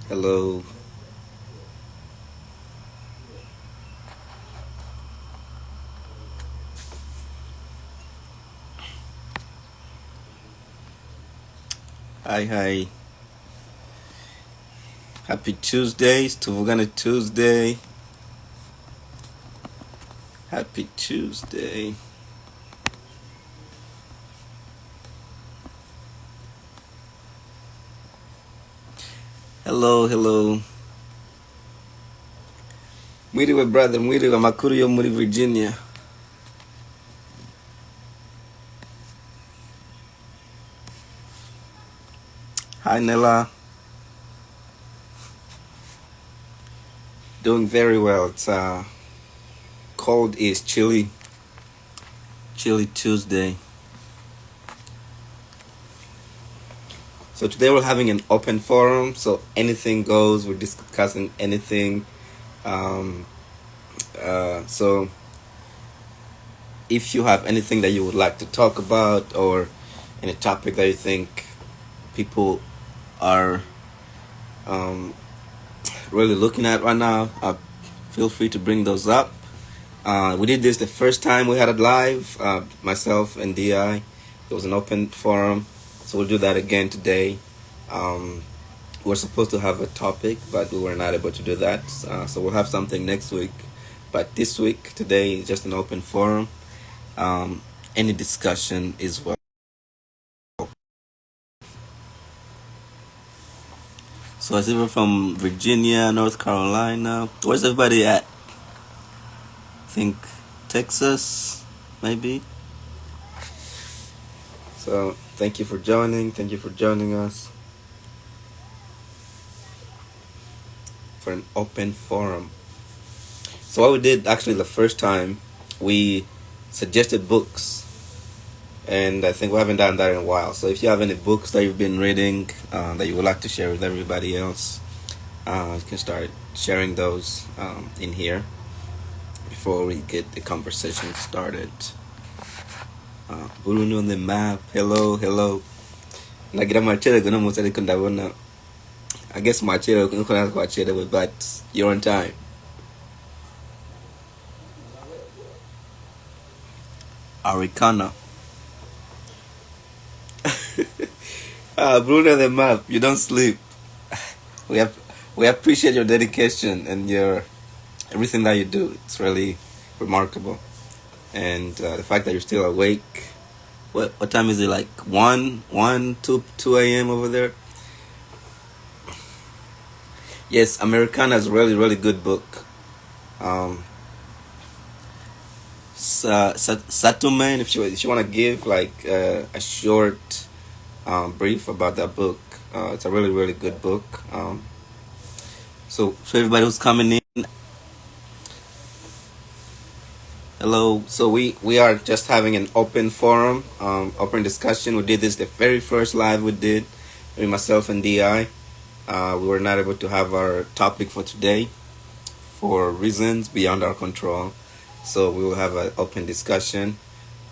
Hello. Hi, hi. Happy Tuesday. Tuvugana Tuesday. Happy Tuesday. Hello, hello. Mwiriwe brother, mwiriwe makuru yo muri Virginia. Hi Nella. Doing very well. It's cold is chilly. Chilly Tuesday. So today we're having an open forum, so anything goes. We're discussing anything. So if you have anything that you would like to talk about or any topic that you think people are really looking at right now, feel free to bring those up. We did this the first time we had it live, myself and DI. It was an open forum, so we'll do that again today. We're supposed to have a topic, but we were not able to do that, so we'll have something next week. But this week, today, is just an open forum. Any discussion is well. So is everyone from Virginia, North Carolina? Where's everybody at? I think Texas, maybe. So thank you for joining. Thank you for joining us for an open forum. So what we did actually the first time, we suggested books. And I think we haven't done that in a while. So if you have any books that you've been reading that you would like to share with everybody else, you can start sharing those in here before we get the conversation started. Bruno on the map. Hello, hello. Nagira machele kuno musali kundabona. I guess machele kuno kuna kwa chele, but you're on time. Arikana. Bruno on the map. You don't sleep. We appreciate your dedication and your everything that you do. It's really remarkable, and the fact that you're still awake. What time is it? Like 2 a.m. over there? Yes, Americana is a really good book. Satuman, if you want to give like a short brief about that book, it's a really good book. So for everybody who's coming in, hello. So we are just having an open forum, open discussion. We did this the very first live we did with myself and DI. We were not able to have our topic for today for reasons beyond our control. So we will have an open discussion.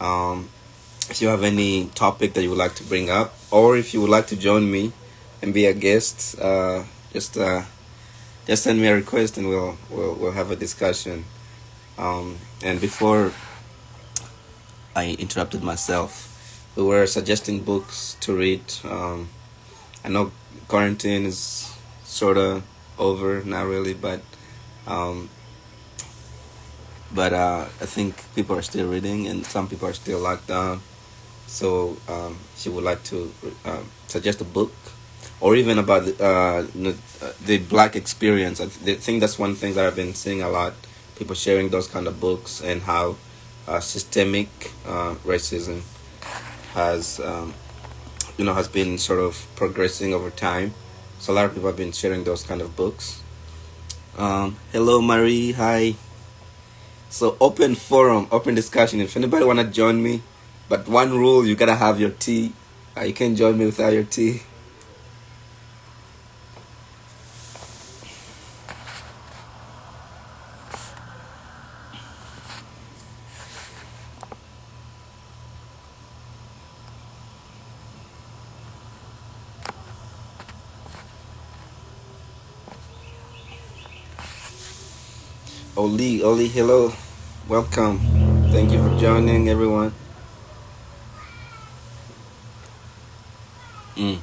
If you have any topic that you would like to bring up, or if you would like to join me and be a guest, just send me a request and we'll have a discussion. And before I interrupted myself, we were suggesting books to read. I know quarantine is sort of over, not really, but I think people are still reading and some people are still locked down. So she would like to suggest a book, or even about the Black experience. I think that's one thing that I've been seeing a lot. People sharing those kind of books and how systemic racism has has been sort of progressing over time. So a lot of people have been sharing those kind of books. Hello, Marie. Hi. So open forum, open discussion. If anybody wanna join me, but one rule: you gotta have your tea. You can't join me without your tea. Oli, hello, welcome. Thank you for joining, everyone. Mm.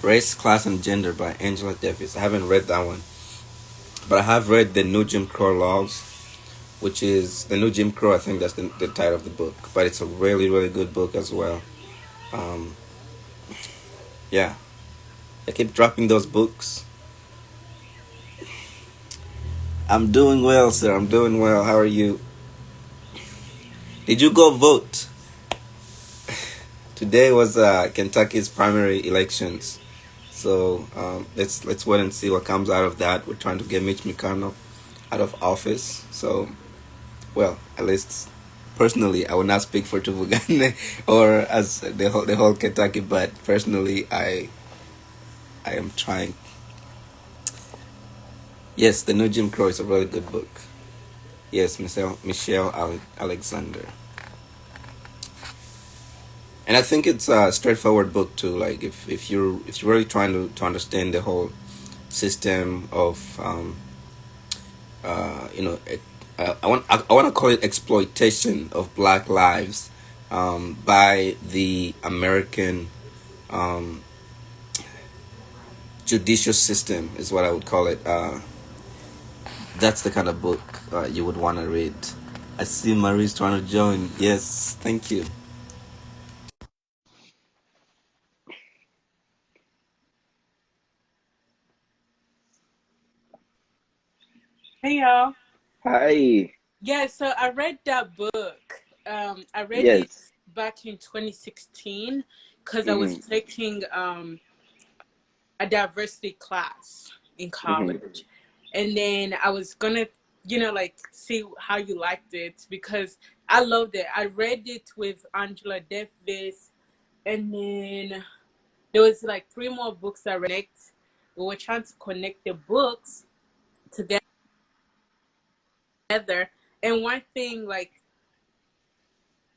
Race, Class, and Gender by Angela Davis. I haven't read that one, but I have read the New Jim Crow Laws, which is the New Jim Crow. I think that's the title of the book, but it's a really, really good book as well. Um, yeah, I keep dropping those books. I'm doing well, sir. I'm doing well. How are you? Did you go vote? Today was Kentucky's primary elections, so let's wait and see what comes out of that. We're trying to get Mitch McConnell out of office. So, well, at least personally, I will not speak for Tuvugane or as the whole Kentucky, but personally, I am trying. Yes, the new Jim Crow is a really good book. Yes, Michelle Alexander. And I think it's a straightforward book too. Like if you're really trying to understand the whole system of you know I want to call it exploitation of Black lives by the American um, judicial system is what I would call it. That's the kind of book you would want to read. I see Marie's trying to join. Yes, thank you. Hey y'all. Hi. Yeah, so I read that book. I read it Yes. back in 2016 because I was Mm-hmm. taking a diversity class in Mm-hmm. college. And then I was gonna, like see how you liked it because I loved it. I read it with Angela Davis, and then there was like three more books I read. We were trying to connect the books together. And one thing, like,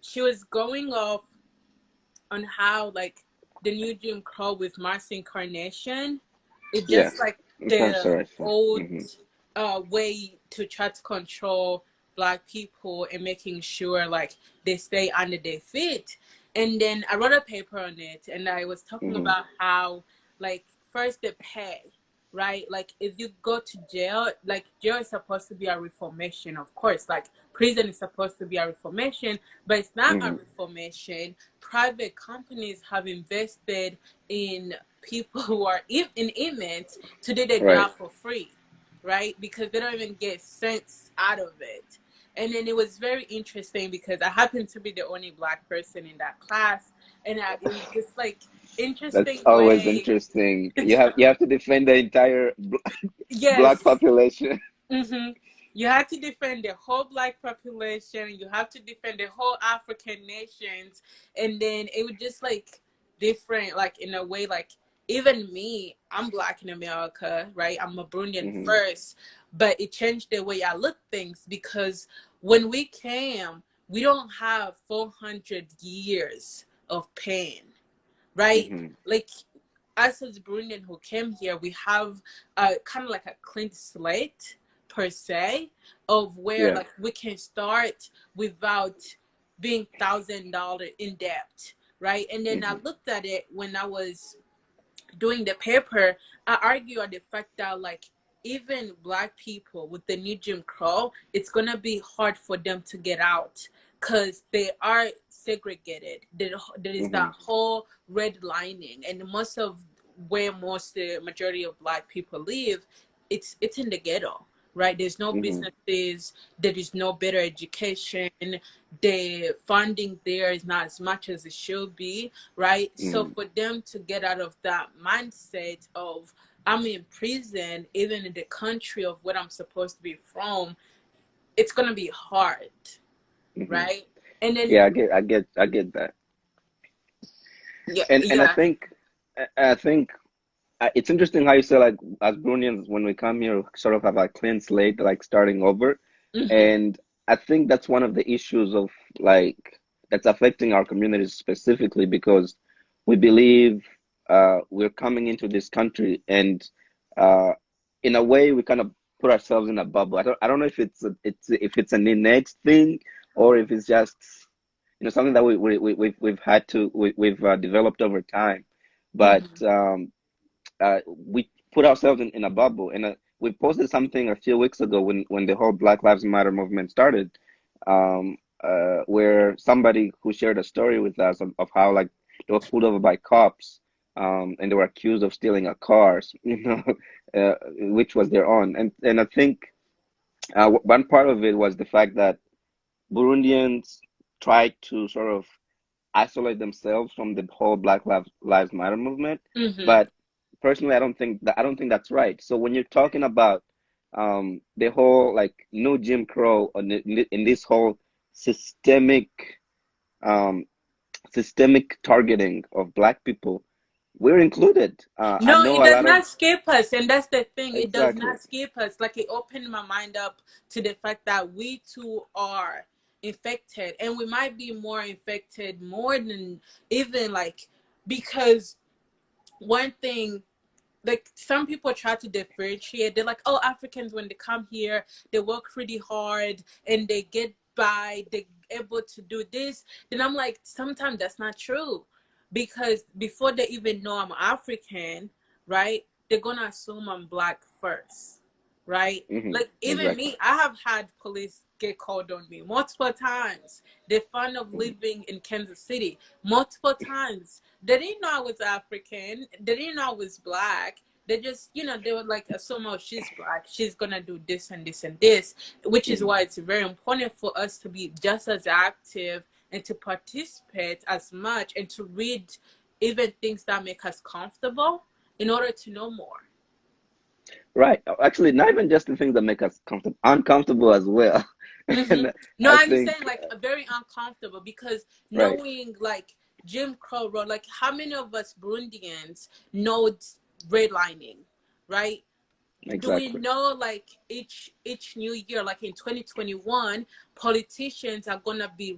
she was going off on how like the new Jim Crow with Mars Incarnation, it Yeah. just like the Incarceration. old Mm-hmm. way to try to control Black people and making sure like they stay under their feet. And then I wrote a paper on it, and I was talking Mm-hmm. about how like first the pay, right? Like if you go to jail, like jail is supposed to be a reformation, of course. Like prison is supposed to be a reformation, but it's not a Mm-hmm. reformation. Private companies have invested in people who are in inmates to do their Right. job for free, right? Because they don't even get cents out of it. And then it was very interesting because I happened to be the only Black person in that class, and it was just like That's interesting always way. interesting. You have to defend the entire black Yes. population. Mm-hmm. You have to defend the whole Black population. You have to defend the whole African nations, and then it would just like different, like in a way, like even me, I'm Black in America, right? I'm a Burundian Hmm. first, but it changed the way I look things because when we came, we don't have 400 years of pain, right? Hmm. Like us as Burundian who came here, we have kind of like a clean slate per se of where Yeah. like we can start without being $1,000 in debt, right? And then I Hmm. looked at it when I was doing the paper. I argue on the fact that like even Black people with the new Jim Crow, it's gonna be hard for them to get out because they are segregated. There is Hmm. that whole red lining, and most of where most the majority of Black people live, it's in the ghetto, right? There's no Hmm. businesses, there is no better education, the funding there is not as much as it should be, right? So Hmm. for them to get out of that mindset of I'm in prison, even in the country of what I'm supposed to be from, it's gonna be hard, Hmm. right? And then Yeah, I get that. yeah, And I yeah. think I think it's interesting how you say like as Brunians when we come here sort of have a clean slate, like starting over. Hmm. And I think that's one of the issues of like that's affecting our communities specifically because we believe we're coming into this country and uh, in a way we kind of put ourselves in a bubble. I don't know if it's an innate thing or if it's just something that we've had to we've developed over time. But Hmm. we put ourselves in a bubble. And we posted something a few weeks ago when the whole Black Lives Matter movement started, where somebody who shared a story with us of how like they were pulled over by cops, and they were accused of stealing a car, which was their own. And I think one part of it was the fact that Burundians tried to sort of isolate themselves from the whole Lives Matter movement. Hmm. But personally, I don't think that's right. So when you're talking about the whole like no Jim Crow in this whole systemic um, systemic targeting of Black people, we're included. I No, know it a does lot of not skip us, and that's the thing. It does exactly. not skip us. Like it opened my mind up to the fact that we too are infected, and we might be more infected more than even like because one thing like some people try to differentiate. They're like, oh, Africans when they come here, they work pretty hard and they get by, they able to do this. Then I'm like, sometimes that's not true. Because before they even know I'm African, right? They're gonna assume I'm black first. Right? Like even Exactly. me, I have had police get called on me multiple times. They found of Mhm. living in Kansas City multiple times. They didn't know I was African. They didn't know I was black. They just, they were like, assume, oh, she's black. She's gonna do this and this and this, which is Mhm. why it's very important for us to be just as active and to participate as much and to read even things that make us comfortable in order to know more. Right. Actually, not even just the things that make us comfortable, uncomfortable as well. Hmm. And No, I I'm think, saying like very uncomfortable because right, knowing like Jim Crow wrote, like how many of us Burundians know redlining, right? Do we exactly, know like each new year, like in 2021, politicians are gonna be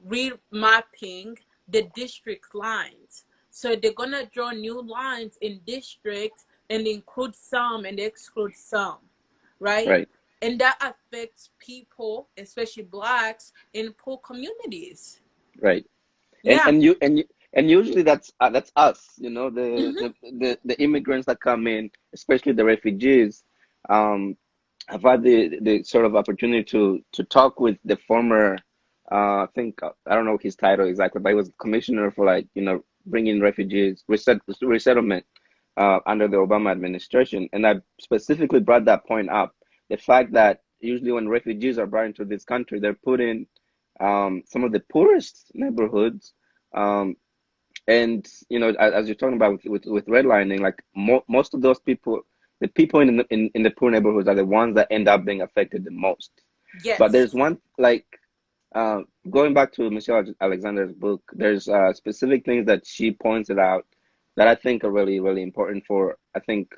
remapping the district lines. So they're gonna draw new lines in districts and include some and exclude some, right? right, And that affects people, especially blacks in poor communities. right. And Yeah. and you and you, and usually that's us, Hmm. the immigrants that come in, especially the refugees. Um, I've had the sort of opportunity to talk with the former, I think I don't know his title exactly, but he was commissioner for like bringing refugees resettlement under the Obama administration, and I specifically brought that point up, the fact that usually when refugees are brought into this country, they're put in some of the poorest neighborhoods, um, and as you're talking about with redlining, like most of those people, the people in the poor neighborhoods are the ones that end up being affected the most. But there's Yes. one like going back to Michelle Alexander's book, there's specific things that she pointed out that I think are really really important for I think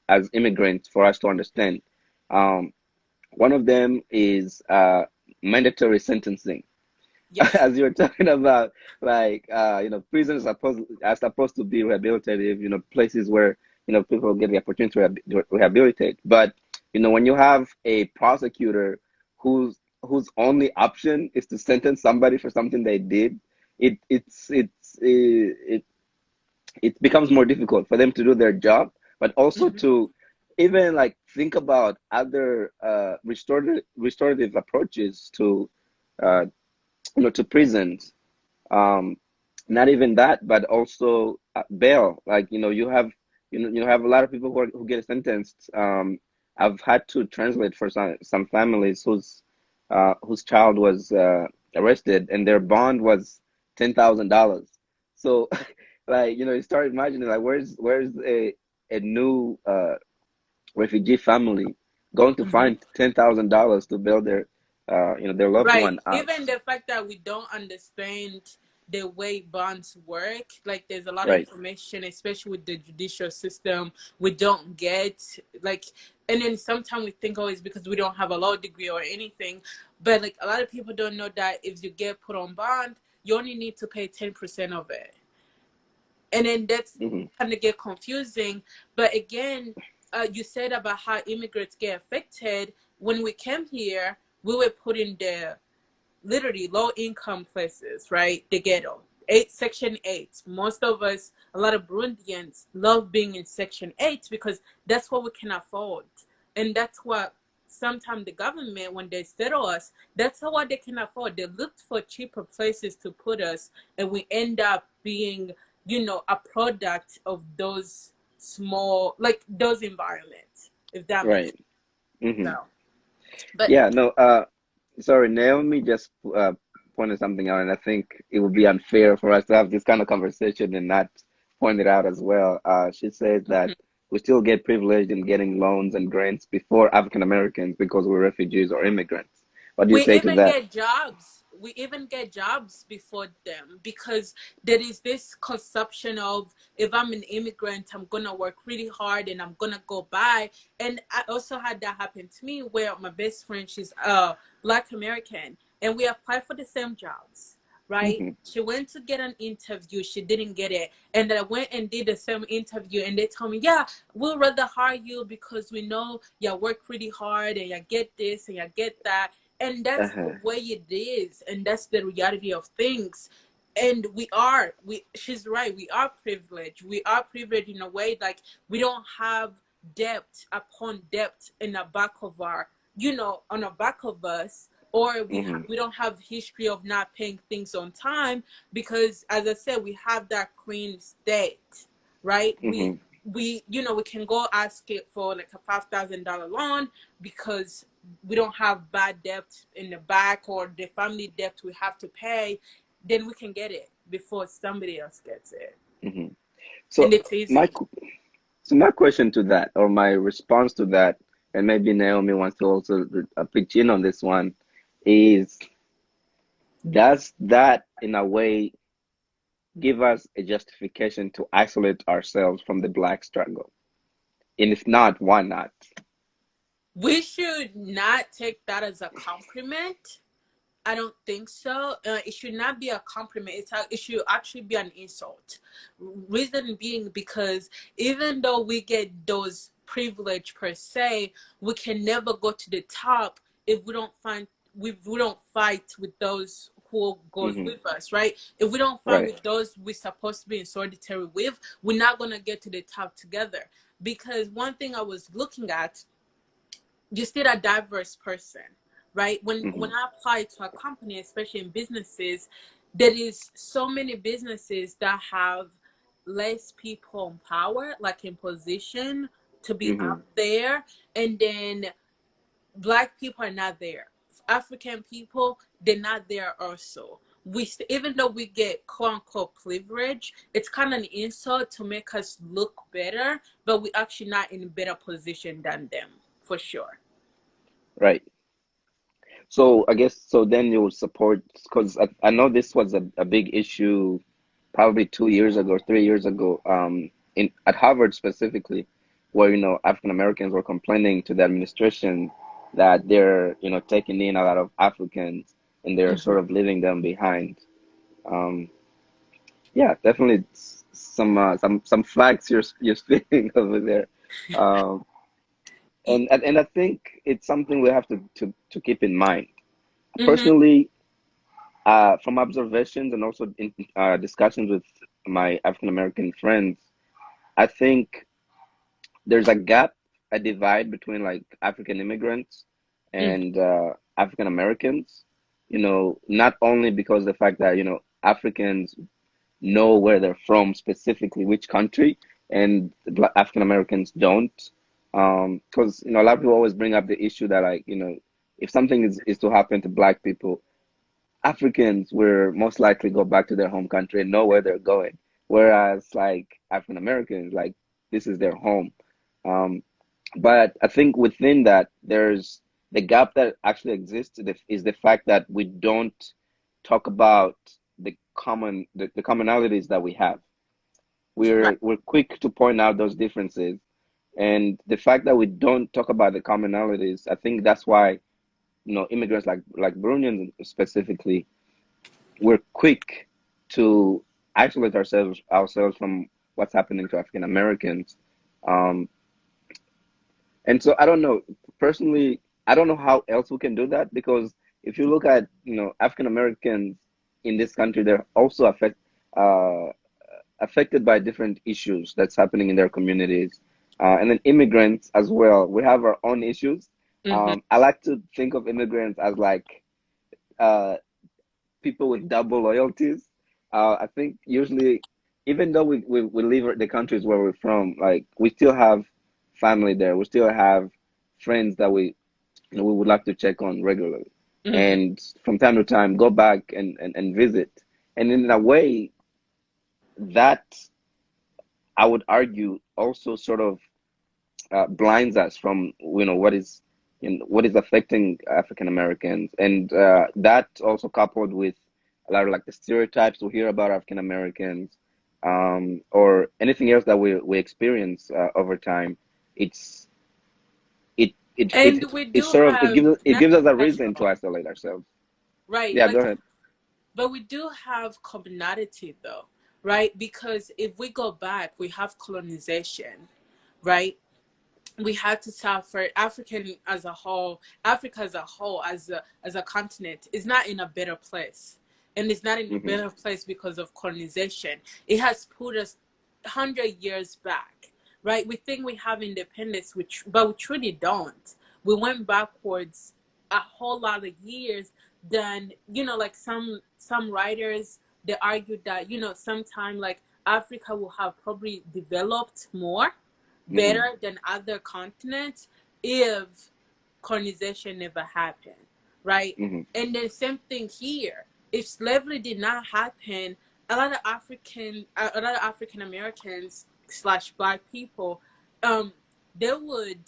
as immigrants for us to understand. Um, One of them is mandatory sentencing. Yes. As you were talking about, like prisons are supposed to be rehabilitative, places where people get the opportunity to rehabilitate. But when you have a prosecutor whose only option is to sentence somebody for something they did, it it becomes more difficult for them to do their job, but also Hmm. to even like think about other restorative approaches to uh, to prisons. um Not even that, but also bail. Like you have a lot of people who get sentenced. I've had to translate for some families whose child was arrested and their bond was $10,000. So like you start imagining like where's a new refugee family going to Hmm. find $10,000 to bail their their loved Right. one out. Even the fact that we don't understand the way bonds work, like there's a lot of Right. information, especially with the judicial system, we don't get. Like, and then sometimes we think, oh, it's because we don't have a law degree or anything. But like a lot of people don't know that if you get put on bond, you only need to pay 10% of it. And then that's Hmm. kind of get confusing. But again, you said about how immigrants get affected. When we came here, we were put in the literally low income places, right? The ghetto. Section 8. Most of us, a lot of Burundians, love being in Section 8 because that's what we can afford. And that's what sometimes the government, when they settle us, that's what they can afford. They looked for cheaper places to put us, and we end up being, a product of those small, like those environments, if that makes Right. sense. Hmm. So, but Yeah. No. Sorry, Naomi just pointed something out, and I think it would be unfair for us to have this kind of conversation and not point it out as well. She says that mhm. we still get privileged in getting loans and grants before African Americans because we're refugees or immigrants. What do you We say to even that? get jobs. We even get jobs before them because there is this conception of if I'm an immigrant, I'm gonna work really hard and I'm gonna go by. And I also had that happen to me where my best friend, she's Black American, and we applied for the same jobs. Right? Hmm. She went to get an interview, she didn't get it, and I went and did the same interview, and they told me, "Yeah, we'll rather hire you because we know you work pretty hard and you get this and you get that." And that's the Uh-huh. way it is, and that's the reality of things. And we she's right, we are privileged. We are privileged in a way, like we don't have debt upon debt in the back of our, on the back of us, or Hmm. we don't have history of not paying things on time, because as I said, we have that clean state, right? we Hmm. we we can go ask it for like a $5,000 loan because we don't have bad debt in the back or the family debt we have to pay. Then we can get it before somebody else gets it, Hmm. and So it's my easy. so my question to that, or my response to that, and maybe Naomi wants to also pitch in on this one, is does that in a way give us a justification to isolate ourselves from the black struggle? And if not, why not? We should not take that as a compliment. I don't think so. It should not be a compliment. It should actually be an insult. Reason being because even though we get those privilege per se, we can never go to the top if we don't fight with those who goes Hmm. with us, right? If we don't fight Right. with those we're supposed to be in solidarity with, we're not gonna get to the top together. Because one thing I was looking at, you still a diverse person, right? When Hmm. I apply to a company, especially in businesses, there is so many businesses that have less people in power, like in position to be Hmm. up there, and then Black people are not there. African people, they're not there also. Even though we get quote unquote privilege, it's kind of an insult to make us look better, but we actually not in a better position than them, for sure. Right. So I guess so then you would support, because I know this was a big issue probably 2 years ago, 3 years ago, in at Harvard specifically, where African Americans were complaining to the administration that they're taking in a lot of Africans and they're sort of leaving them behind. Um, yeah, definitely some facts you're spitting over there. Um, and I think it's something we have to keep in mind. Mm-hmm. Personally, from observations and also in discussions with my African American friends, I think there's a gap, a divide between like African immigrants Mm-hmm. and African Americans. Not only because the fact that Africans know where they're from, specifically which country, and African Americans don't. Because a lot of people always bring up the issue that like if something is to happen to Black people, Africans will most likely go back to their home country and know where they're going. Whereas like African Americans, like this is their home. Um, but I think within that, there's the gap that actually exists is the fact that we don't talk about the commonalities that we have. Right. We're quick to point out those differences, and the fact that we don't talk about the commonalities, I think that's why immigrants like Burundians specifically, we're quick to isolate ourselves from what's happening to African Americans. Um, And so I don't know personally. I don't know how else we can do that because if you look at African Americans in this country, they're also uh, affected by different issues that's happening in their communities, and then immigrants as well. We have our own issues. Mm-hmm. I like to think of immigrants as like uh, people with double loyalties. I think usually, even though we leave the countries where we're from, like we still have family there. We still have friends that we would like to check on regularly, Mm-hmm. and from time to time go back and visit. And in a way, that I would argue also sort of blinds us from what is affecting African Americans, and that also coupled with a lot of like the stereotypes we hear about African Americans, or anything else that we experience over time. It's it it And it we it do sort of have it gives us a reason to natural, isolate ourselves. right? Yeah, go Like, ahead. but we do have commonality though, right? Because if we go back, we have colonization, right? We had to suffer. Africa as a whole, as a continent, is not in a better place, and it's not in a Hmm. better place because of colonization. It has put us 100 years back, right? We think we have independence, which but we truly don't. We went backwards a whole lot of years. Then like some writers, they argued that sometime like Africa will have probably developed more Hmm. better than other continents if colonization never happened, right? Hmm. And then same thing here. If slavery did not happen, a lot of African Americans slash Black people, um, they would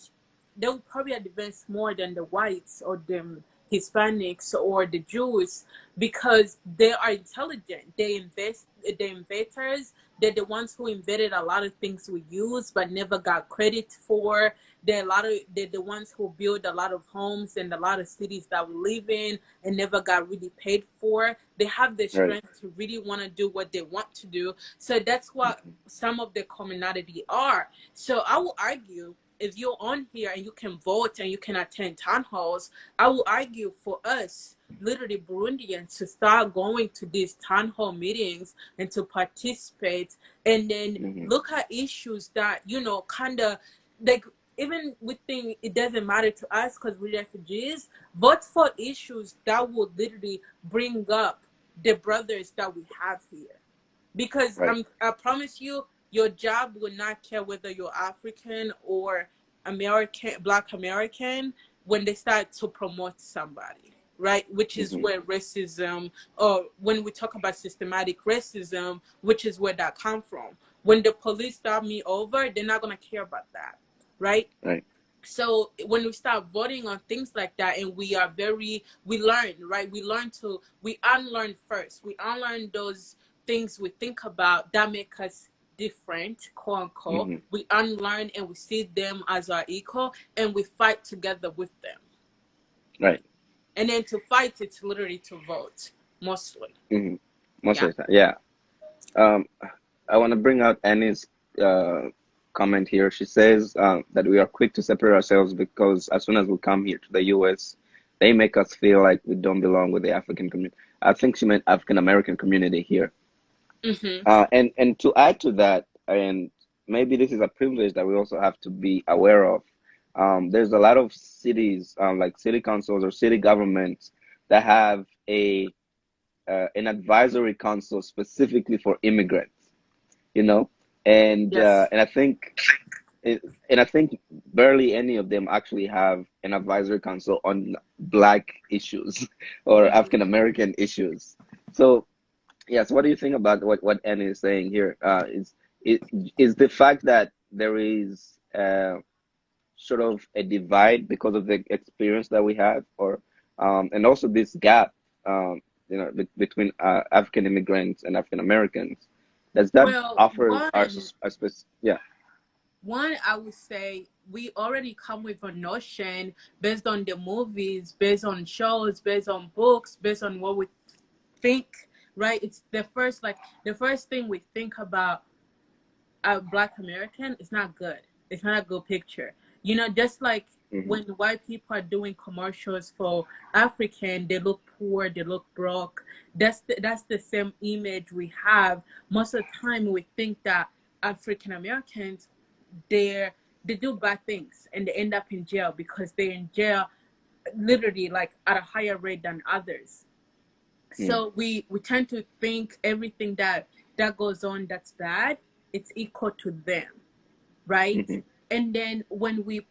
they would probably advance more than the whites or the Hispanics or the Jews because they are intelligent. They're inventors. They're the ones who invented a lot of things we use but never got credit for. They're the ones who build a lot of homes and a lot of cities that we live in and never got really paid for. They have the Right. strength to really want to do what they want to do. So that's what some of the commonality are. So I will argue, if you're on here and you can vote and you can attend town halls, I will argue for us, literally Burundians, to start going to these town hall meetings and to participate and then Hmm. look at issues that, kind of like, even we think it doesn't matter to us because we're refugees, vote for issues that will literally bring up the brothers that we have here. Because Right. I promise you, your job will not care whether you're African or American, Black American, when they start to promote somebody, right? Which is Hmm. where racism, or when we talk about systematic racism, which is where that come from. When the police stop me over, they're not gonna care about that, right? Right. So when we start voting on things like that, and we learn, right? We unlearn first. We unlearn those things we think about that make us different, quote unquote. Hmm. We unlearn and we see them as our equal, and we fight together with them. Right. And then to fight, it's literally to vote, mostly. Hmm. Most Yeah. of the time, yeah. Um, I want to bring out Annie's uh, comment here. She says that we are quick to separate ourselves because as soon as we come here to the US, they make us feel like we don't belong with the African community. I think she meant African American community here. Mm-hmm. And to add to that, and maybe this is a privilege that we also have to be aware of. There's a lot of cities, like city councils or city governments, that have a an advisory council specifically for immigrants. You know, Yes. and I think it, and I think barely any of them actually have an advisory council on Black issues or Mm-hmm. African American issues. So yes, what do you think about what Annie is saying here? Is is the fact that there is sort of a divide because of the experience that we have, or and also this gap, between African immigrants and African Americans. Does that Well, offer our yeah. one, I would say we already come with a notion based on the movies, based on shows, based on books, based on what we think, right? It's the first thing we think about a Black American is not good. It's not a good picture. You know, just like Mm-hmm. when white people are doing commercials for African, they look poor, they look broke. That's the same image we have. Most of the time, we think that African Americans, they're they do bad things and they end up in jail because they're in jail literally like at a higher rate than others. So we tend to think everything that goes on that's bad, it's equal to them, right? Mm-hmm. And then when we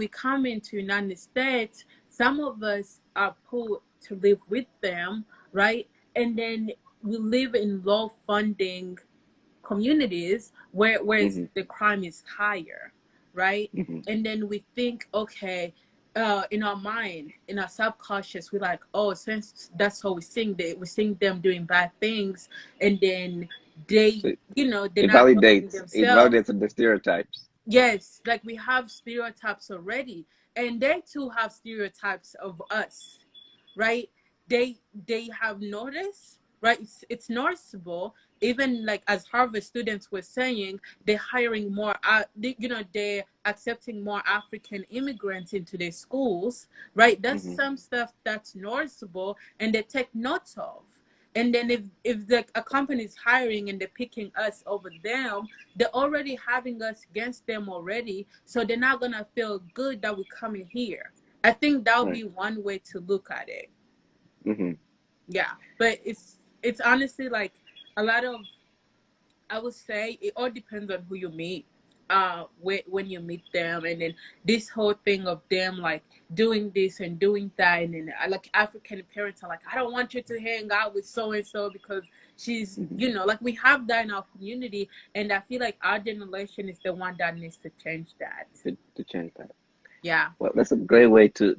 come into United States, some of us are put to live with them, right? And then we live in low funding communities where Mm-hmm. the crime is higher, right? Mm-hmm. And then we think, okay, in our mind, in our subconscious, we're like, oh, since that's how we think, we think them doing bad things, and then they, So they're not helping it themselves. validates the stereotypes. Yes, like we have stereotypes already, and they too have stereotypes of us, right? They have noticed, right? It's noticeable. Even like as Harvard students were saying, they're hiring more. They're accepting more African immigrants into their schools, right? That's Mm-hmm. some stuff that's noticeable, and they take notes of. And then if a company is hiring and they're picking us over them, they're already having us against them already, so they're not gonna feel good that we're coming here. I think that would Right. be one way to look at it. Mm-hmm. Yeah, but it's honestly like a lot of, I would say it all depends on who you meet. When you meet them, and then this whole thing of them like doing this and doing that, and then like African parents are like, I don't want you to hang out with so and so because she's, Mm-hmm. like we have that in our community, and I feel like our generation is the one that needs to change that. To change that. Yeah. Well, that's a great way to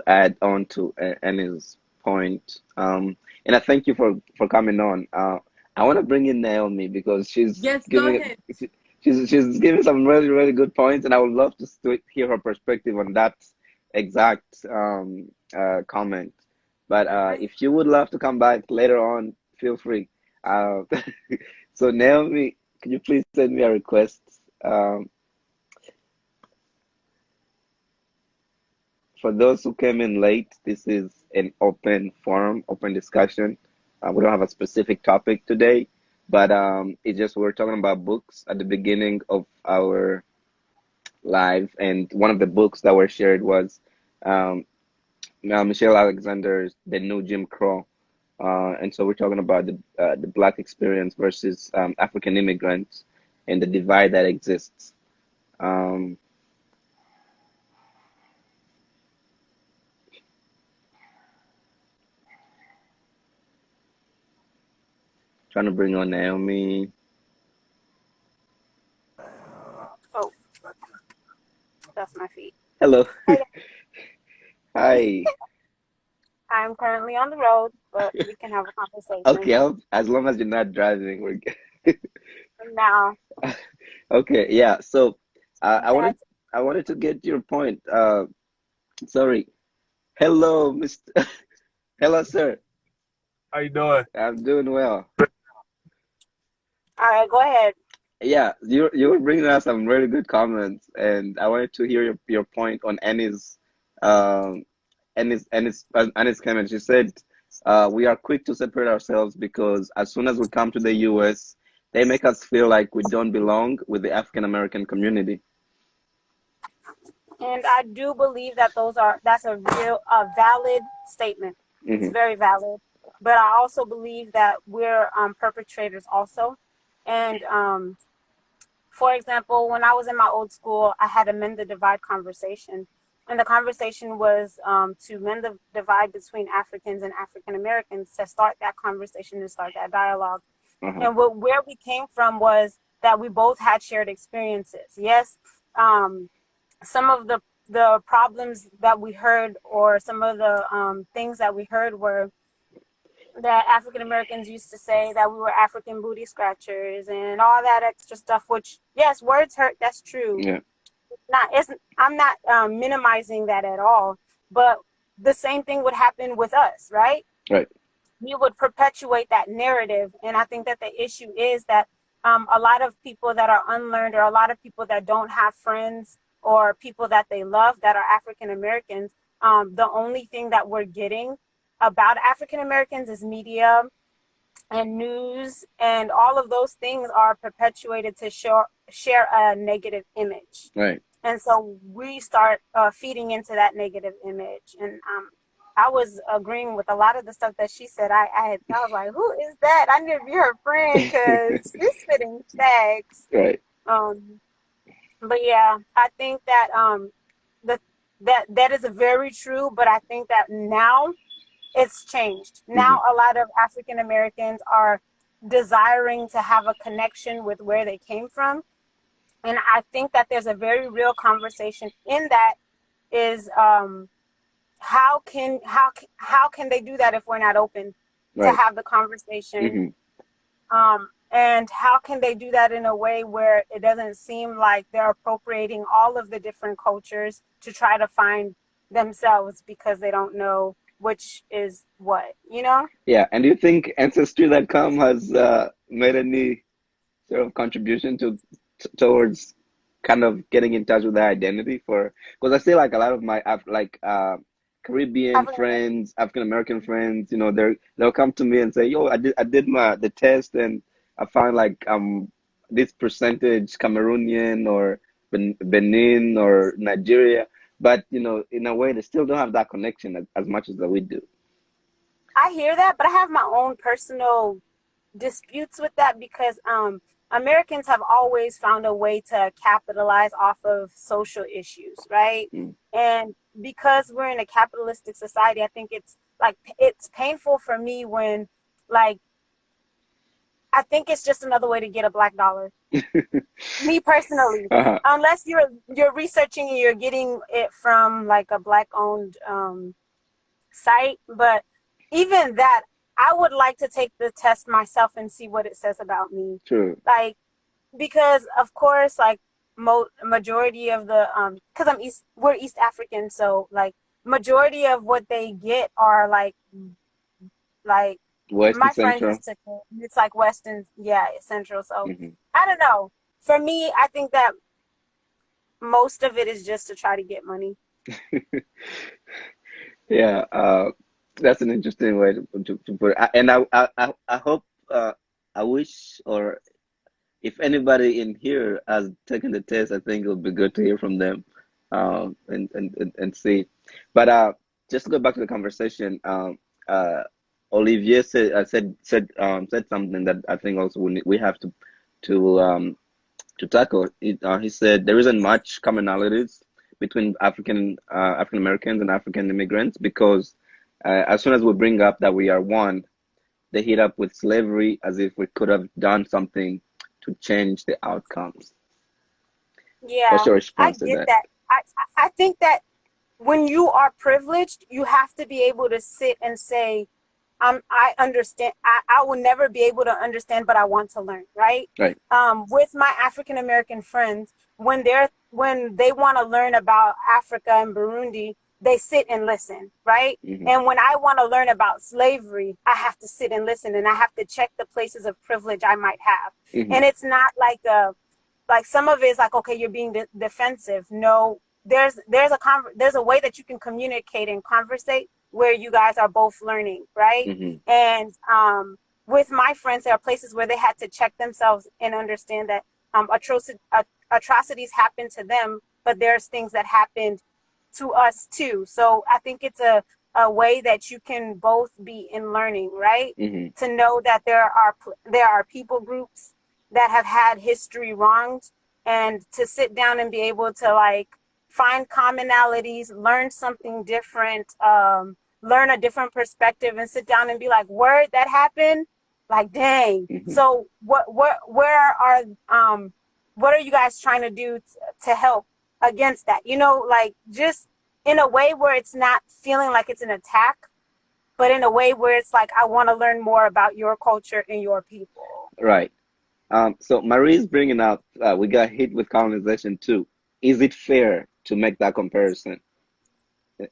add on to Annie's point. And I thank you for coming on. I want to bring in Naomi because Yes. Go ahead. she's giving some really really good points, and I would love to hear her perspective on that exact comment. But All right. if you would love to come back later on, feel free. Uh, so Naomi, could you please send me a request? Um, For those who came in late, this is an open forum, open discussion. We don't have a specific topic today, but it's just we're talking about books at the beginning of our live, and one of the books that were shared was um, Michelle Alexander's The New Jim Crow, and so we're talking about the Black experience versus African immigrants and the divide that exists. Um, Trying to bring on Naomi. Oh, that's my feet. Hello. Hey, Hi. I'm currently on the road, but we can have a conversation. Okay, as long as you're not driving, we're good. Now, Okay, yeah. So, I wanted that's I wanted to get your point. Sorry. Hello, Mr. Hello, sir. How you doing? I'm doing well. all right. Go ahead. Yeah, you were bringing us some really good comments, and I wanted to hear your point on um Annie's comment. She said, we are quick to separate ourselves because as soon as we come to the U.S., they make us feel like we don't belong with the African American community. And I do believe that that's a valid statement. It's Hmm. very valid. But I also believe that we're perpetrators also. And for example, when I was in my old school, I had a mend the divide conversation. And the conversation was to mend the divide between Africans and African Americans, to start that conversation and start that dialogue. Uh-huh. And where we came from was that we both had shared experiences. Yes, some of the problems that we heard, or some of the things that we heard, were that African Americans used to say that we were African booty scratchers and all that extra stuff, which, yes, words hurt, that's true. Yeah. I'm not minimizing that at all, but the same thing would happen with us, right? Right. We would perpetuate that narrative. And I think that the issue is that a lot of people that are unlearned, or a lot of people that don't have friends or people that they love that are African Americans, the only thing that we're getting about African Americans is media and news, and all of those things are perpetuated to share a negative image. Right. And so we start feeding into that negative image. And I was agreeing with a lot of the stuff that she said. I was like, who is that? I need to be her friend because she's spitting facts. Right. But yeah, I think that that is very true. But I think that now it's changed. Now a lot of African Americans are desiring to have a connection with where they came from. And I think that there's a very real conversation in that is how can they do that if we're not open to have the conversation? And how can they do that in a way where it doesn't seem like they're appropriating all of the different cultures to try to find themselves because they don't know which is what, you know? Yeah. And do you think Ancestry.com has made any sort of contribution towards kind of getting in touch with their identity? Because I feel like a lot of my Caribbean friends, African American friends, you know, they'll come to me and say, "Yo, I did the test and I found like this percentage Cameroonian or Benin or Nigeria," but you know, in a way, they still don't have that connection as much as that we do. I hear that, but I have my own personal disputes with that because Americans have always found a way to capitalize off of social issues, right? And because we're in a capitalistic society, I think it's painful for me when, like, I think it's just another way to get a black dollar. Me personally, unless you're researching and you're getting it from like a black-owned site, but even that, I would like to take the test myself and see what it says about me. True. Like, because of course, like majority of the because we're East African, so like majority of what they get are like West my and friend Central. used to, it's like Western, yeah, Central. So I don't know. For me, I think that most of it is just to try to get money. Yeah, that's an interesting way to put it. And I hope, I wish, or if anybody in here has taken the test, I think it would be good to hear from them, and see. But just to go back to the conversation, Olivier said something that I think also we have to tackle. He said there isn't much commonalities between African Americans and African immigrants because as soon as we bring up that we are one, they hit up with slavery as if we could have done something to change the outcomes. Yeah, What's your I response to get that? that. I think that when you are privileged, you have to be able to sit and say, I understand. I will never be able to understand, but I want to learn, right? Right. With my African American friends, when they want to learn about Africa and Burundi, they sit and listen, right? And when I want to learn about slavery, I have to sit and listen, and I have to check the places of privilege I might have. And it's not like some of it is like, okay, you're being defensive. No, there's a way that you can communicate and conversate where you guys are both learning, right? And with my friends, there are places where they had to check themselves and understand that atrocities happen to them, but there's things that happened to us too. So I think it's a way that you can both be in learning, right? To know that there are people groups that have had history wronged, and to sit down and be able to like find commonalities, learn something different, learn a different perspective, and sit down and be like, word, that happened? Like, dang. So what are you guys trying to do to help against that? You know, like just in a way where it's not feeling like it's an attack, but in a way where it's like, I want to learn more about your culture and your people. Right. So Marie's bringing up, we got hit with colonization too. Is it fair to make that comparison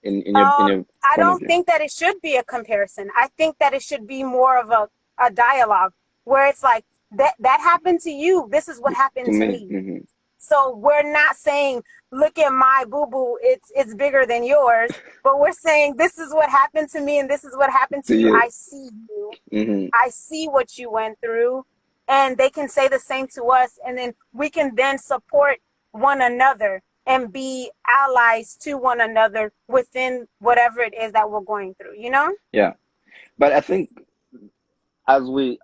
in your I point of don't view? think that it should be a comparison. I think that it should be more of a dialogue where it's like, that happened to you. This is what To happened to me. me. Hmm. So we're not saying, look at my boo-boo, it's bigger than yours, but we're saying this is what happened to me and this is what happened To to you. you. I see you. Hmm. I see what you went through. And they can say the same to us, and then we can then support one another and be allies to one another within whatever it is that we're going through, you know? Yeah. But I think as we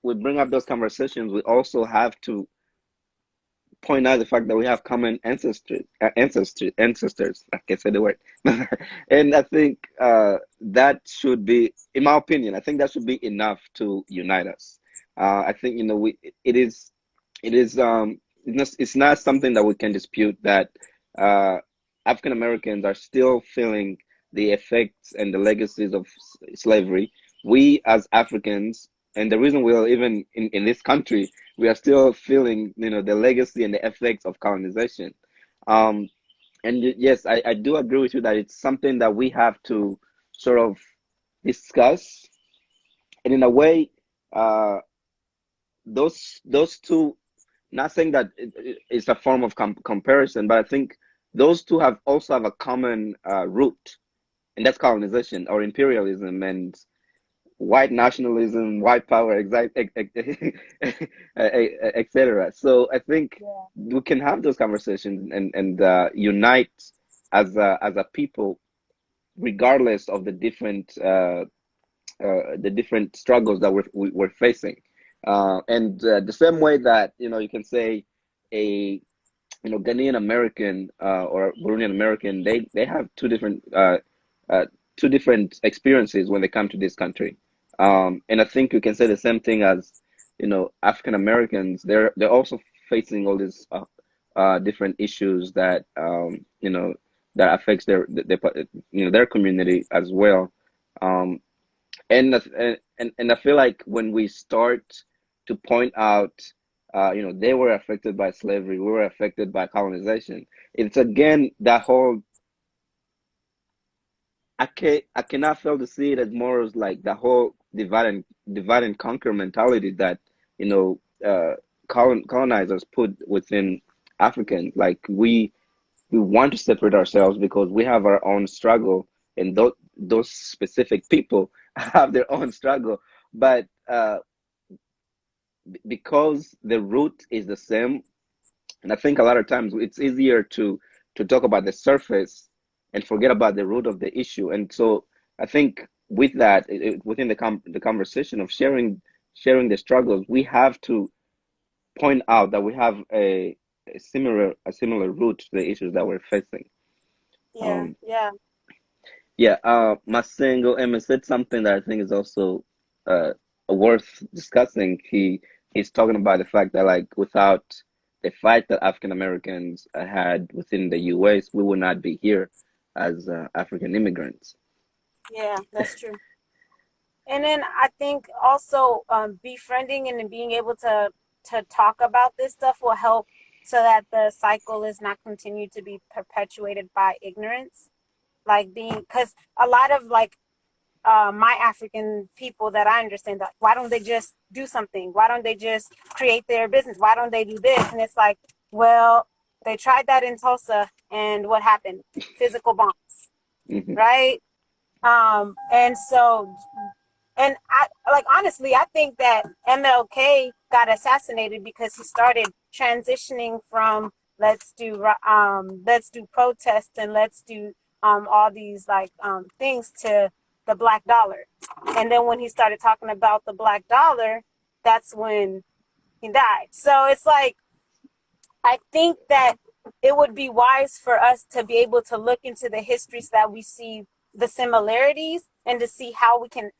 bring up those conversations, we also have to point out the fact that we have common ancestors. I can say the word, and I think that should be, in my opinion, I think that should be enough to unite us. I think we it is it's not something that we can dispute that uh, African Americans are still feeling the effects and the legacies of slavery. We as Africans, and the reason we are even in this country, we are still feeling the legacy and the effects of colonization. um and yes, I do agree with you that it's something that we have to sort of discuss, and in a way, uh those two, not saying that it's a form of comparison, but I think those two have also have a common root, and that's colonization or imperialism and white nationalism, white power, etc. So I think Yeah. we can have those conversations and unite as a people, regardless of the different struggles that we're facing. And the same way that you can say a Ghanaian American or Burundian American, they have uh, two different experiences when they come to this country. And I think you can say the same thing as African Americans. They're also facing all these different issues that that affects their community as well. Um, and I feel like when we start to point out, they were affected by slavery, we were affected by colonization. It's again that whole, I cannot fail to see it as more as like the whole divide and conquer mentality that you know uh, colonizers put within Africans. Like we want to separate ourselves because we have our own struggle, and those specific people have their own struggle. But because the root is the same, and I think a lot of times it's easier to talk about the surface and forget about the root of the issue. And so I think with that, within the conversation of sharing the struggles, we have to point out that we have a similar root to the issues that we're facing. Yeah, Um, yeah. yeah, Masengo Emma said something that I think is also uh, worth discussing. He's talking about the fact that, like, without the fight that African Americans had within the U.S., we would not be here as African immigrants. Yeah, that's true. And then I think also befriending and being able to talk about this stuff will help so that the cycle is not continued to be perpetuated by ignorance. Like being, because a lot of like my African people that I understand, that why don't they just do something? Why don't they just create their business? Why don't they do this? And it's like, well, they tried that in Tulsa, and what happened? Physical bombs, Hmm. right? And so, and I like honestly, I think that MLK got assassinated because he started transitioning from let's do protests and let's do all these like things to the black dollar. And then when he started talking about the black dollar, that's when he died. So it's like I think that it would be wise for us to be able to look into the history so that we see the similarities and to see how we can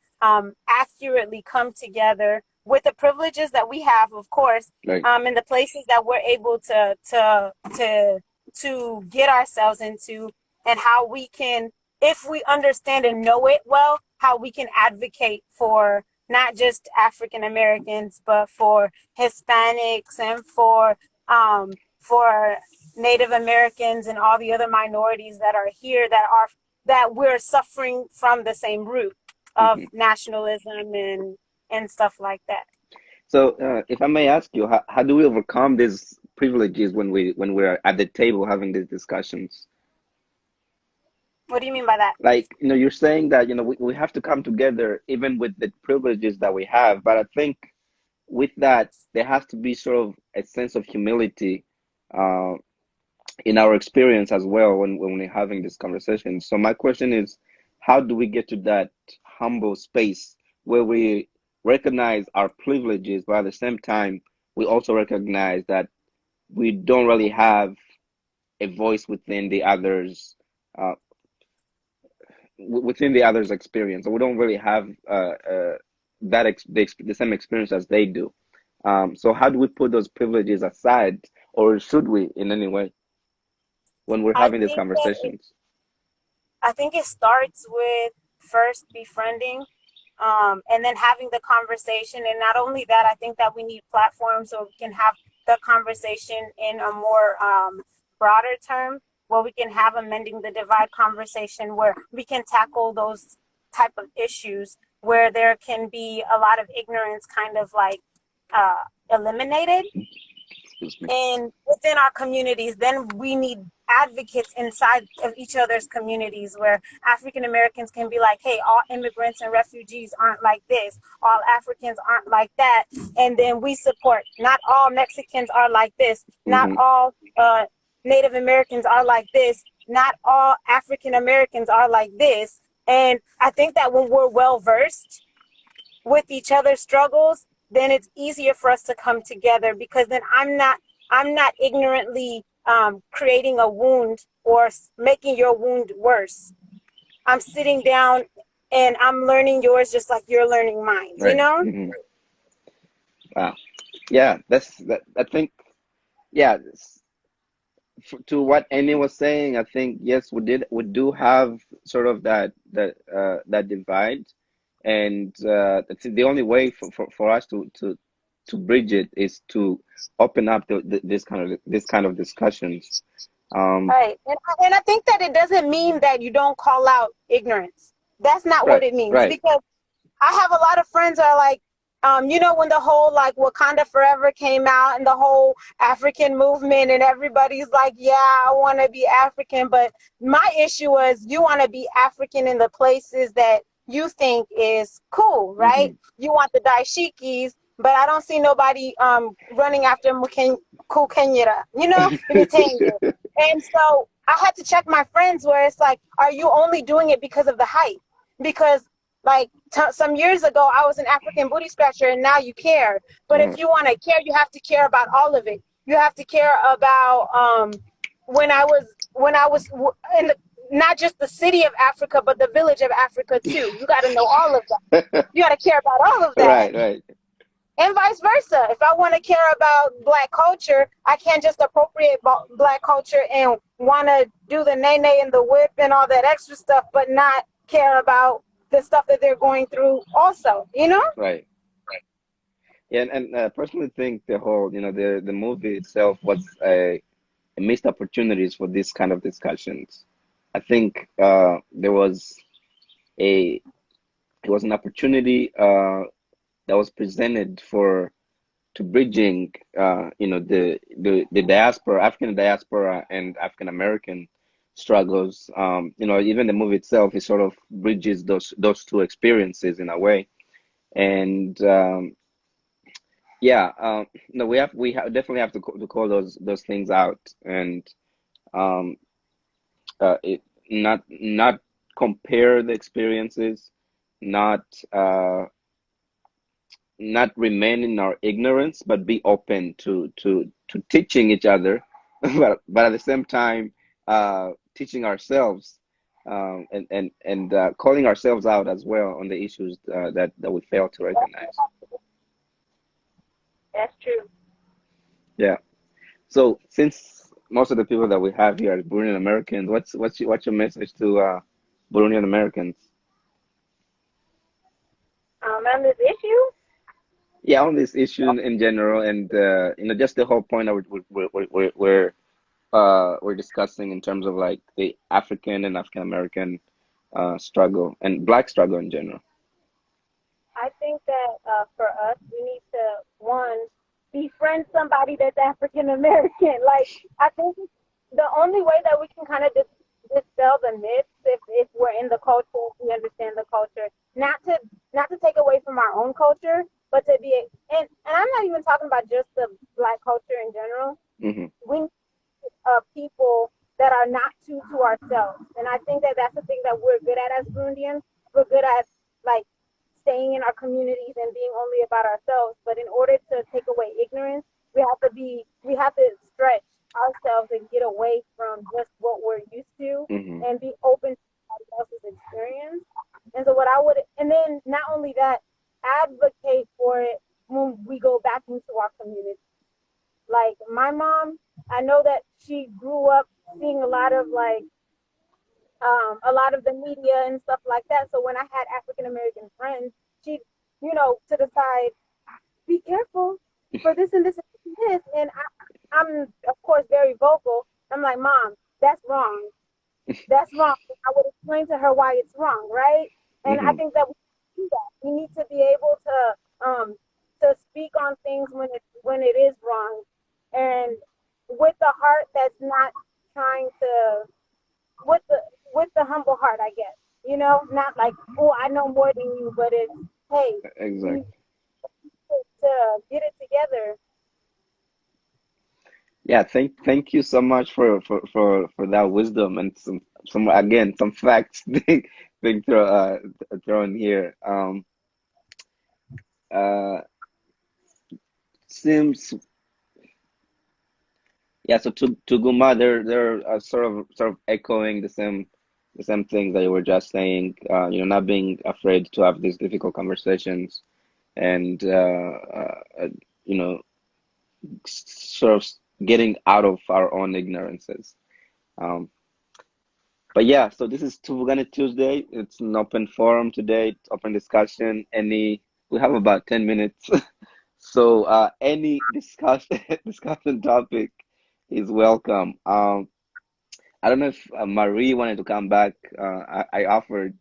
accurately come together with the privileges that we have, of course, Right. and the places that we're able to get ourselves into, and how we can, if we understand and know it well, how we can advocate for not just African Americans, but for Hispanics and for Native Americans and all the other minorities that are here that we're suffering from the same root of Hmm. nationalism and stuff like that. So, if I may ask you, how do we overcome these privileges when we're at the table having these discussions? What do you mean by that? Like, you're saying that, we have to come together even with the privileges that we have, but I think with that there has to be sort of a sense of humility uh, in our experience as well when we're having this conversation. So my question is, how do we get to that humble space where we recognize our privileges, but at the same time we also recognize that we don't really have a voice within the others, uh, within the others' experience. So we don't really have the same experience as they do. So how do we put those privileges aside, or should we in any way when we're I having these think that conversations? I think it starts with first befriending, and then having the conversation. And not only that, I think that we need platforms so we can have the conversation in a more broader term, where we can have a mending the divide conversation, where we can tackle those type of issues where there can be a lot of ignorance kind of like eliminated. Excuse me. And within our communities, then we need advocates inside of each other's communities, where African Americans can be like, hey, all immigrants and refugees aren't like this, all Africans aren't like that. And then we support, not all Mexicans are like this, not Hmm. all Native Americans are like this, not all African Americans are like this. And I think that when we're well versed with each other's struggles, then it's easier for us to come together, because then I'm not ignorantly creating a wound or making your wound worse. I'm sitting down and I'm learning yours just like you're learning mine, you Right. know? Hmm. Wow. Yeah, that's that. I think, yeah. To what Annie was saying, I think yes, we do have sort of that divide, and I think the only way for us to bridge it is to open up this kind of discussions. Um, Right. And I think that it doesn't mean that you don't call out ignorance. That's not what right, it means, right. because I have a lot of friends that are like, when the whole like Wakanda Forever came out and the whole African movement, and everybody's like, yeah, I want to be African. But my issue was, you want to be African in the places that you think is cool, right? Hmm. You want the daishikis, but I don't see nobody running after Kukenyera, Mutenge. And so I had to check my friends, where it's like, are you only doing it because of the hype? Because like some years ago, I was an African booty scratcher, and now you care. But if you want to care, you have to care about all of it. You have to care about when I was in not just the city of Africa, but the village of Africa too. You got to know all of that. You got to care about all of that, Right, right. and vice versa. If I want to care about Black culture, I can't just appropriate Black culture and want to do the nay nay and the whip and all that extra stuff, but not care about the stuff that they're going through also, you know? Right. Yeah, and I personally think the movie itself was a missed opportunities for this kind of discussions. I think a it was an opportunity that was presented for to bridging the diaspora, African diaspora and African American struggles. Even the movie itself, it sort of bridges those two experiences in a way. And yeah, no, definitely have to call those things out, and um, it not compare the experiences, not uh, not remain in our ignorance, but be open to teaching each other, but at the same time, teaching ourselves, and calling ourselves out as well on the issues that we fail to recognize. That's true. Yeah. So since most of the people that we have here are Burundian Americans, what's your message to Burundian Americans? On this issue, Yeah, on this issue in general, and just the whole point that we're discussing in terms of like the African and African American struggle and Black struggle in general. I think that for us, we need to one befriend somebody that's African American. Like I think the only way that we can kind of dispel the myths if we're in the culture, if we understand the culture, not to take away from our own culture, but to be and I'm not even talking about just the black culture in general. Mm-hmm. We need people that are not true to ourselves, and I think that that's the thing that we're good at as Burundians. We're good at like staying in our communities and being only about ourselves. But in order to take away ignorance, we have to stretch ourselves and get away from just what we're used to Mm-hmm. and be open to somebody else's experience. And so what I would, and then not only that, advocate for it when we go back into our community. Like my mom, I know that she grew up seeing a lot of the media and stuff like that. So when I had African American friends, she, to the side, be careful for this and this and this. And I'm of course very vocal. I'm like, Mom, that's wrong. That's wrong. I would explain to her why it's wrong, right? And I Mm-hmm. think that we do that. We need to be able to speak on things when it is wrong, and with the heart that's not trying to with the with the humble heart, I guess. Not like, oh, I know more than you, but it's hey, we need Exactly. to get it together. Yeah, thank you so much for that wisdom and some again some facts being thrown here. Uh, seems yeah. So to Guma, they're sort of echoing the same things that you were just saying. Not being afraid to have these difficult conversations and you know sort of getting out of our own ignorances. Um, But yeah, so this is Tuvugani Tuesday. It's an open forum today, it's open discussion. We have about 10 minutes. So any discussion topic is welcome. I don't know if Marie wanted to come back. I offered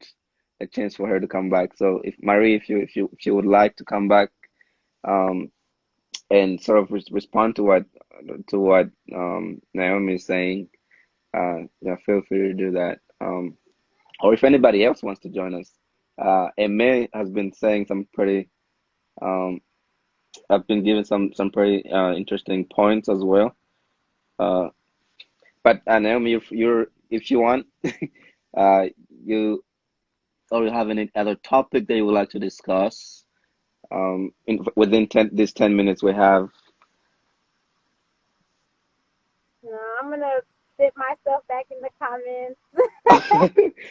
a chance for her to come back. So if Marie, if you would like to come back um, and sort of respond to what Naomi is saying, feel free to do that. Or if anybody else wants to join us. May has been saying some pretty, um, I've been giving some pretty interesting points as well. Uh, but Naomi, if you want, uh, you or you have any other topic that you would like to discuss, within these 10 minutes we have. No, I'm gonna sit myself back in the comments.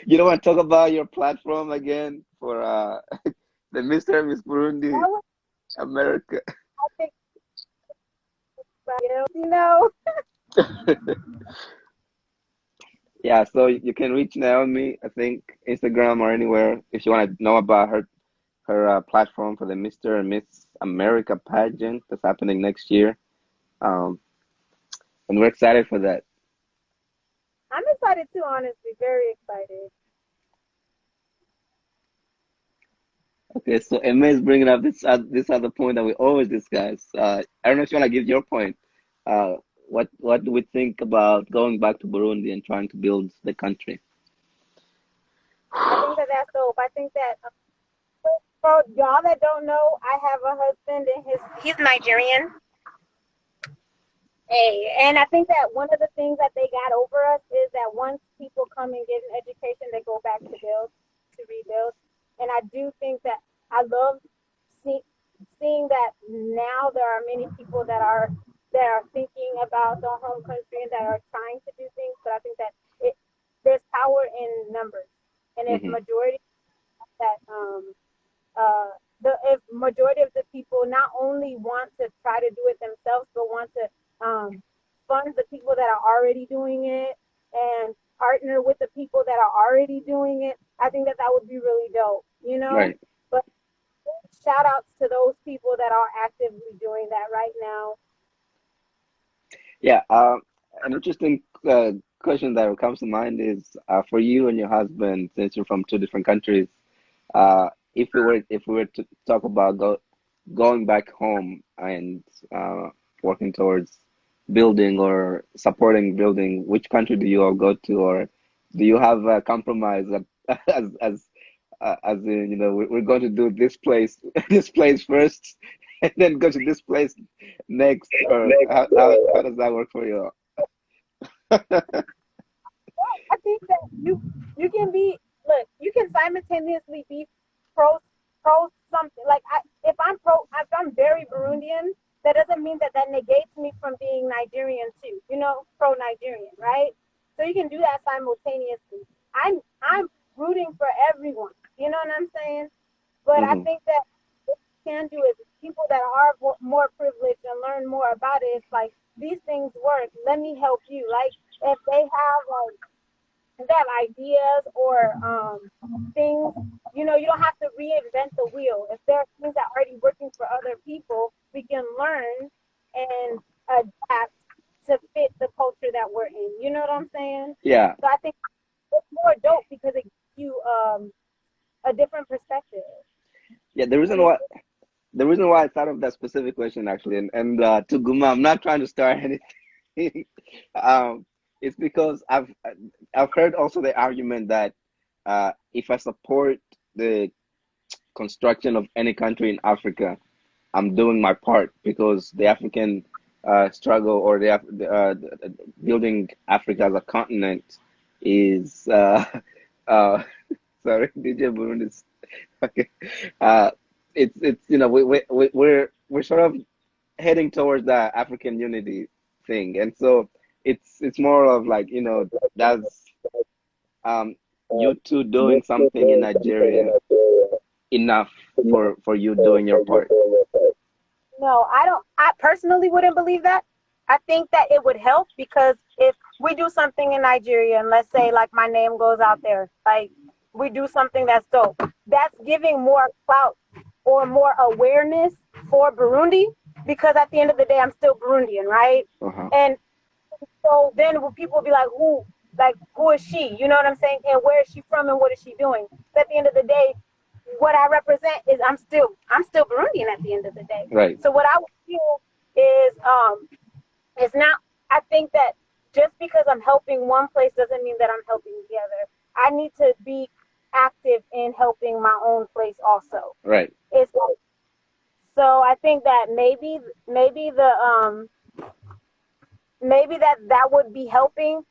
You don't want to talk about your platform again for the Mr. and Miss That Burundi was, America. I think, you know. Yeah, so you can reach Naomi, I think, Instagram or anywhere if you want to know about her platform for the Mr. and Miss America pageant that's happening next year. Um, and we're excited for that. I'm excited too, honestly, very excited. Okay, so Emma is bringing up this other point that we always discuss. I don't know if you want to give your point. Uh, what do we think about going back to Burundi and trying to build the country? I think that that's dope. I think that for y'all that don't know, I have a husband and he's Nigerian. Hey, and I think that one of the things that they got over us is that once people come and get an education, they go back to rebuild. And I do think that I love see, seeing that now there are many people that are thinking about the home country and that are trying to do things. But I think that there's power in numbers, and if Hmm. majority that uh, the if majority of the people not only want to try to do it themselves, but want to fund the people that are already doing it and partner with the people that are already doing it. I think that that would be really dope. Right. But shout outs to those people that are actively doing that right now. Yeah. An interesting question that comes to mind is for you and your husband, since you're from two different countries. if we were to talk about going back home and uh, working towards building or supporting building, which country do you all go to, or do you have a compromise as in, we're going to do this place this place first, and then go to this place next, or how does that work for you all? I think that you can be look, you can simultaneously be pro pro something. Like if I'm very Burundian, that doesn't mean that that negates me from being Nigerian too. You know, pro Nigerian, right? So you can do that simultaneously. I'm rooting for everyone. You know what I'm saying? But I Hmm. think that what you can do is people that are more privileged and learn more about it. It's like these things work. Let me help you. Like if they have ideas or things, you don't have to reinvent the wheel. If there are things that are already working for other people, we can learn and adapt to fit the culture that we're in. You know what I'm saying? Yeah, So I think it's more dope because it gives you a different perspective. yeah. What do you The reason why I thought of that specific question, actually, and to Guma, I'm not trying to start anything. um, it's because I've heard also the argument that if I support the construction of any country in Africa, I'm doing my part, because the African struggle, or building Africa as a continent is uh, sorry, DJ Burundi. Okay. Uh, it's we're sort of heading towards the African unity thing, and so it's more of like, that's um you two doing something in Nigeria enough for you doing your part. No, I don't. I personally wouldn't believe that. I think that it would help because if we do something in Nigeria and let's say like my name goes out there, like we do something that's dope, that's giving more clout or more awareness for Burundi because at the end of the day, I'm still Burundian, right? Uh-huh. And so then people will be like, who is she? You know what I'm saying? And where is she from and what is she doing? So at the end of the day, what I represent is I'm still Burundian at the end of the day. Right. So what I would feel is it's not. I think that just because I'm helping one place doesn't mean that I'm helping the other. I need to be active in helping my own place also. Right. It's like, so I think that maybe that would be helping.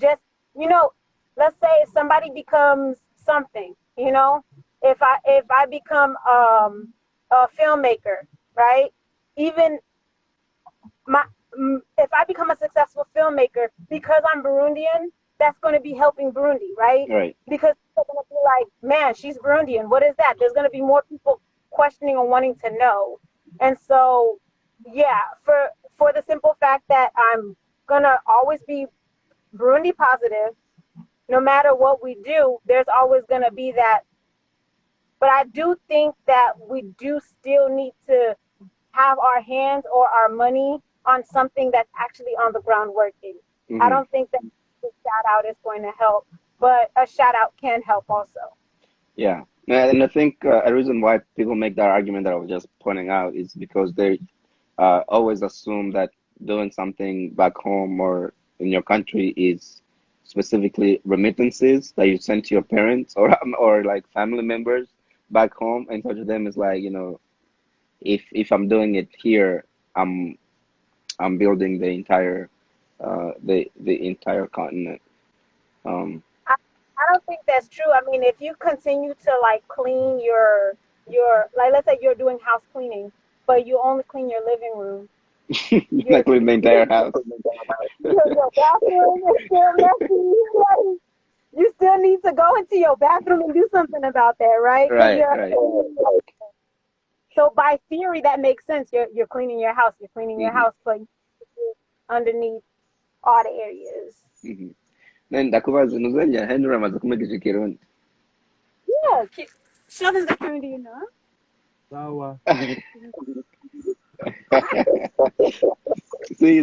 Just you know, let's say if somebody becomes something, if I become a filmmaker, right? Even my if I become a successful filmmaker because I'm Burundian, that's going to be helping Burundi, right? Right. Because people are going to be like, man, she's Burundian. What is that? There's going to be more people questioning and wanting to know. And so, yeah, for the simple fact that I'm going to always be Burundi positive, no matter what we do, there's always going to be that. But I do think that we do still need to have our hands or our money on something that's actually on the ground working. I Hmm. don't think that a shout out is going to help, but a shout out can help also. Yeah. And I think a reason why people make that argument that I was just pointing out is because they always assume that doing something back home or in your country is specifically remittances that you send to your parents, or like family members back home, and so to them is like, if I'm doing it here, I'm I'm building the entire continent. Um, I don't think that's true. I mean, if you continue to like clean your like let's say you're doing house cleaning, but you only clean your living room, your like with the entire house. your bathroom is still messy. Like, you still need to go into your bathroom and do something about that, right? Because Right, you're right. so by theory that makes sense. You're cleaning your house. You're cleaning your Hmm. house, but underneath all the areas. Hmm. Ndakubaza ntuzongera hano uramaze kumenya ikirundi. Yeah, Southern community, you know. Sawa. See,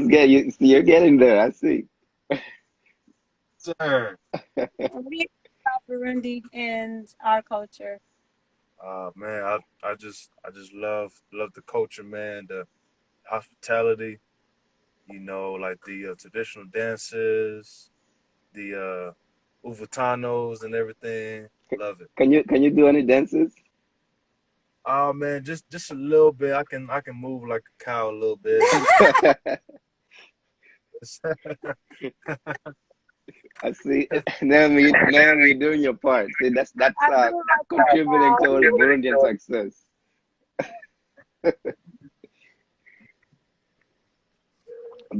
you're getting there. I see. Sir. We about Burundi and our culture. Man, I just love the culture, man. The hospitality, like the traditional dances, the uvutanos and everything. Love it. Can you do any dances? Oh man, just a little bit. I can move like a cow a little bit. I see. Naomi, you're doing your part. See, that's I do like that contributing now. towards Burundian success. But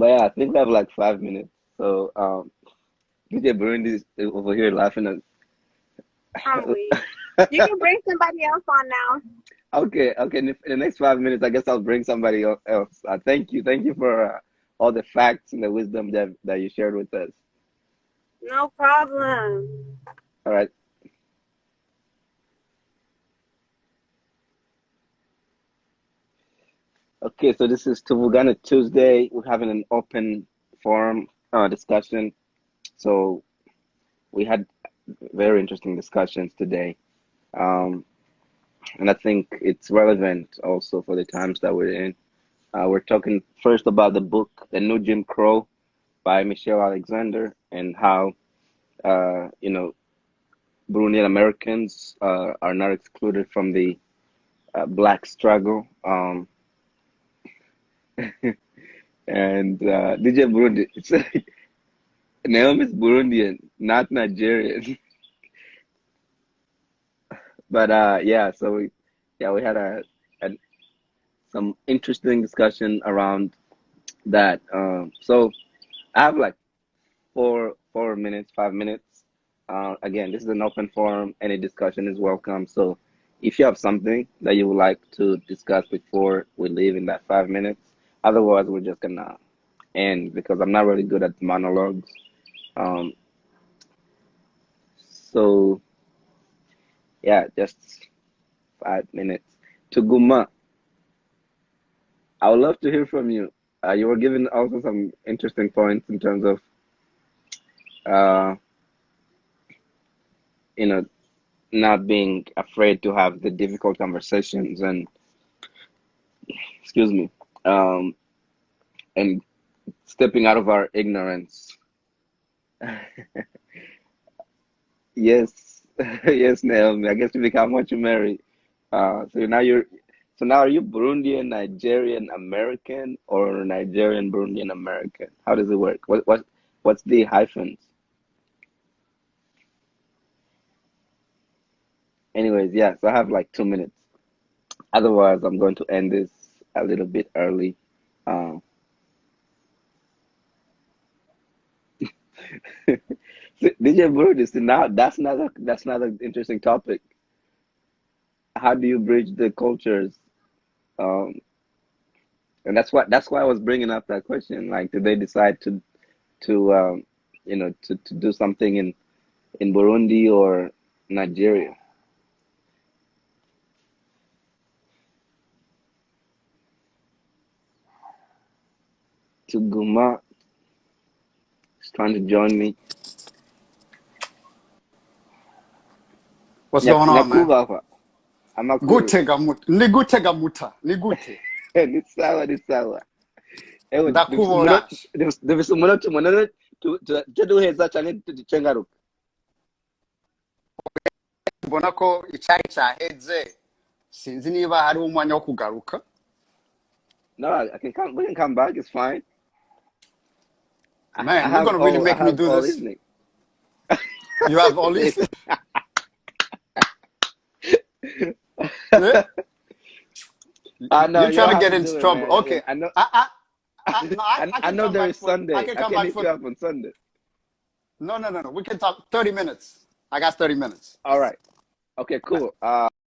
yeah, I think we have like 5 minutes. So DJ Burundi is over here laughing I'm at. weak. You can bring somebody else on now. Okay. In the next 5 minutes, I guess I'll bring somebody else. Thank you for all the facts and the wisdom that you shared with us. No problem. All right. Okay, so this is Tuvugana Tuesday. We're having an open forum discussion. So we had very interesting discussions today. And I think it's relevant also for the times that we're in. We're talking first about the book, The New Jim Crow by Michelle Alexander, and how, Burundian Americans are not excluded from the black struggle. And DJ Burundi, it's like Naomi's Burundian, not Nigerian. But yeah, we had a some interesting discussion around that. So I have like 4 minutes, 5 minutes. Again, this is an open forum. Any discussion is welcome. So if you have something that you would like to discuss before we leave in that 5 minutes, otherwise we're just gonna end because I'm not really good at monologues. Um, so yeah, just 5 minutes. Tuguma, I would love to hear from you. You were giving also some interesting points in terms of, uh, you know, not being afraid to have the difficult conversations and, excuse me, um, and stepping out of our ignorance. Yes, yes, Naomi. I guess you become what you marry. So now are you Burundian, Nigerian, American, or Nigerian, Burundian, American? How does it work? What's the hyphens? Anyways, yeah. So I have like 2 minutes. Otherwise, I'm going to end this a little bit early. Um, DJ Burundi, so now that's another interesting topic. How do you bridge the cultures? Um, and that's why I was bringing up that question. Like, did they decide to do something in Burundi or Nigeria? Tuguma is trying to join me. What's going on, man? Nyakuba hapa. Amakuru. Gutega muta. Ni gutega muta. Ni gute. Ni sawa, ni sawa. Ewe, Ndakubona. dufise umunota umunani tuduheza cyane tuducengaruka. Mbona ko icyari cyaheze. Sinzi niba hari umwanya wo kugaruka. No, we can come back, it's fine. Man, you're gonna really make me do all this. evening. You have all this. Yeah? No, You're you trying don't to get have into do it, trouble. man. Okay. I know. No, I I can know come there back is for. Sunday. I can I come can back hit for. you up on Sunday. No. We can talk 30 minutes. I got 30 minutes. All right. Okay, cool.